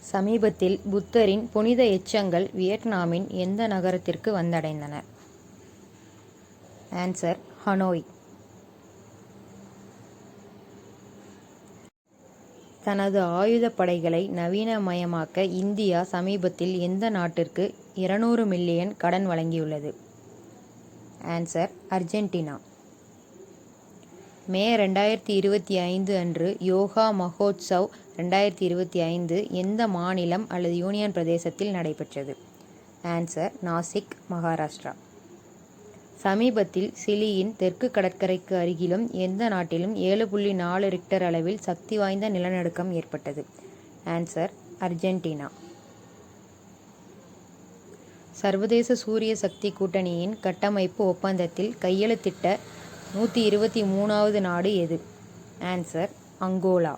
சமீபத்தில் புத்தரின் புனித எச்சங்கள் வியட்நாமின் எந்த நகரத்திற்கு வந்தடைந்தன? Answer: Hanoi. தனது ஆயுதப் படைகளை நவீனமயமாக்க இந்தியா சமீபத்தில் எந்த நாட்டிற்கு 200 மில்லியன் கடன் வழங்கியுள்ளது? Answer: Argentina. மே 2025 அன்று யோகா மஹோத்சவ் 2025 எந்த மாநிலம் அல்லது யூனியன் பிரதேசத்தில் நடைபெற்றது? ஆன்சர்: நாசிக், மகாராஷ்டிரா. சமீபத்தில் சிலியின் தெற்கு கடற்கரைக்கு அருகிலும் எந்த நாட்டிலும் 7.4 ரிக்டர் அளவில் சக்தி வாய்ந்த நிலநடுக்கம் ஏற்பட்டது? Answer: Argentina. சர்வதேச சூரிய சக்தி கூட்டணியின் கட்டமைப்பு ஒப்பந்தத்தில் கையெழுத்திட்ட 123வது நாடு எது? Answer: Angola.